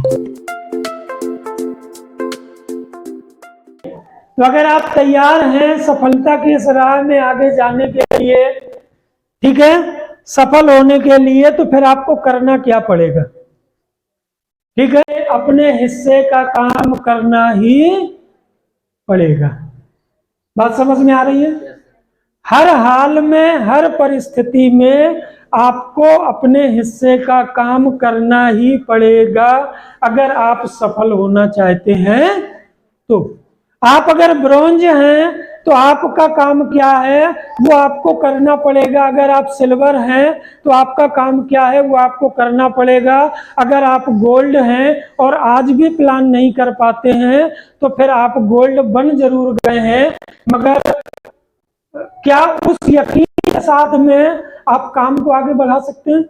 तो अगर आप तैयार हैं सफलता की इस राह में आगे जाने के लिए, ठीक है, सफल होने के लिए, तो फिर आपको करना क्या पड़ेगा? ठीक है, अपने हिस्से का काम करना ही पड़ेगा। बात समझ में आ रही है? हर हाल में, हर परिस्थिति में आपको अपने हिस्से का काम करना ही पड़ेगा अगर आप सफल होना चाहते हैं। तो आप अगर ब्रॉन्ज हैं तो आपका काम क्या है वो आपको करना पड़ेगा। अगर आप सिल्वर हैं तो आपका काम क्या है वो आपको करना पड़ेगा। अगर आप गोल्ड हैं और आज भी प्लान नहीं कर पाते हैं तो फिर आप गोल्ड बन जरूर गए हैं, मगर क्या उस यकीन के साथ में आप काम को आगे बढ़ा सकते हैं?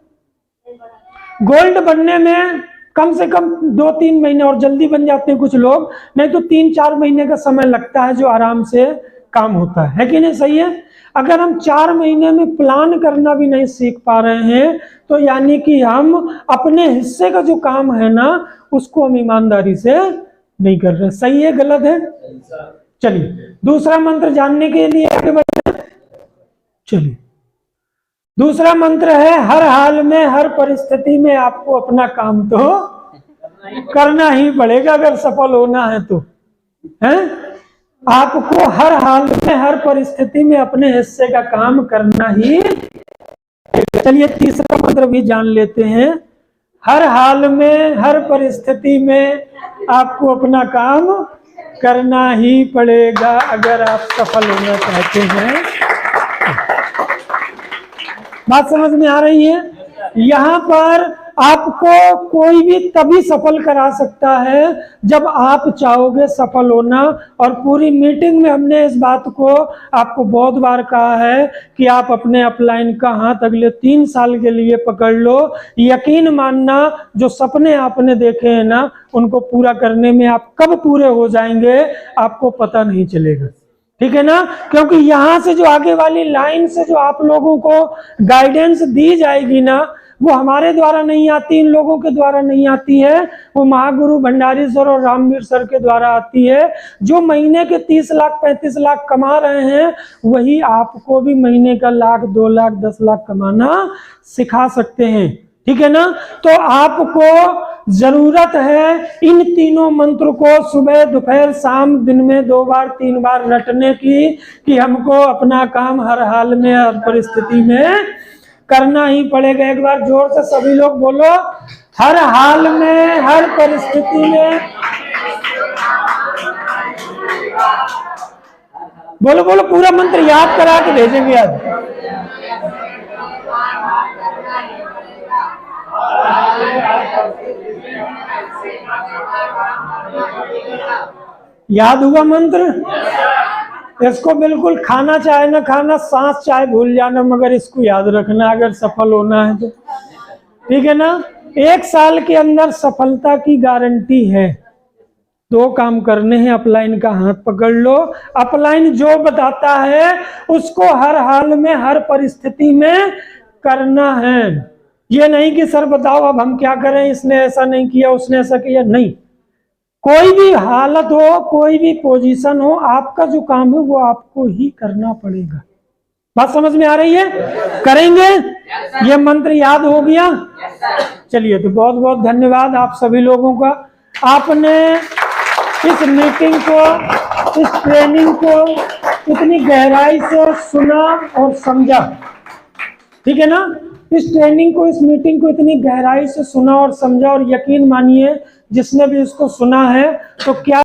गोल्ड बनने में कम से कम 2-3 महीने, और जल्दी बन जाते हैं कुछ लोग, नहीं तो 3-4 महीने का समय लगता है जो आराम से काम होता है कि नहीं? सही है। अगर हम 4 महीने में प्लान करना भी नहीं सीख पा रहे हैं तो यानी कि हम अपने हिस्से का जो काम है ना उसको हम ईमानदारी से नहीं कर रहे। सही है गलत है? चलिए दूसरा मंत्र जानने के लिए आगे बढ़ते हैं। चलिए दूसरा मंत्र है, हर हाल में, हर परिस्थिति में आपको अपना काम तो करना ही पड़ेगा अगर सफल होना है तो, है? आपको हर हाल में, हर परिस्थिति में अपने हिस्से का काम करना ही। चलिए तीसरा मंत्र भी जान लेते हैं। हर हाल में, हर परिस्थिति में आपको अपना काम करना ही पड़ेगा अगर आप सफल होना चाहते हैं। बात समझ में आ रही है? यहाँ पर आपको कोई भी तभी सफल करा सकता है जब आप चाहोगे सफल होना। और पूरी मीटिंग में हमने इस बात को आपको बहुत बार कहा है कि आप अपने अपलाइन का हाथ अगले 3 साल के लिए पकड़ लो। यकीन मानना, जो सपने आपने देखे हैं ना उनको पूरा करने में आप कब पूरे हो जाएंगे आपको पता नहीं चलेगा। ठीक है ना? क्योंकि यहां से जो आगे वाली लाइन से जो आप लोगों को गाइडेंस दी जाएगी ना वो हमारे द्वारा नहीं आती, इन लोगों के द्वारा नहीं आती है, वो महागुरु भंडारी सर और रामवीर सर के द्वारा आती है। जो महीने के 30 लाख 35 लाख कमा रहे हैं वही आपको भी महीने का 1 लाख 2 लाख 10 लाख कमाना सिखा सकते हैं। ठीक है ना? तो आपको जरूरत है इन तीनों मंत्र को सुबह दोपहर शाम दिन में 2 बार 3 बार रटने की, कि हमको अपना काम हर हाल में, हर परिस्थिति में करना ही पड़ेगा। एक बार जोर से सभी लोग बोलो, हर हाल में, हर परिस्थिति में। बोलो बोलो, पूरा मंत्र याद करा के भेजेंगे आज। याद हुआ मंत्र? इसको बिल्कुल खाना चाहे ना खाना, सांस चाहे भूल जाना, मगर इसको याद रखना अगर सफल होना है तो। ठीक है ना? 1 साल के अंदर सफलता की गारंटी है। 2 काम करने हैं, अपलाइन का हाथ पकड़ लो। अपलाइन जो बताता है उसको हर हाल में, हर परिस्थिति में करना है। ये नहीं कि सर बताओ अब हम क्या करें, इसने ऐसा नहीं किया, उसने ऐसा किया, नहीं। कोई भी हालत हो, कोई भी पोजीशन हो, आपका जो काम है वो आपको ही करना पड़ेगा। बात समझ में आ रही है? करेंगे? ये मंत्र याद हो गया? चलिए, तो बहुत बहुत धन्यवाद आप सभी लोगों का। आपने इस मीटिंग को, इस ट्रेनिंग को इतनी गहराई से सुना और समझा। ठीक है ना? इस ट्रेनिंग को, इस मीटिंग को इतनी गहराई से सुना और समझा, और यकीन मानिए जिसने भी इसको सुना है तो क्या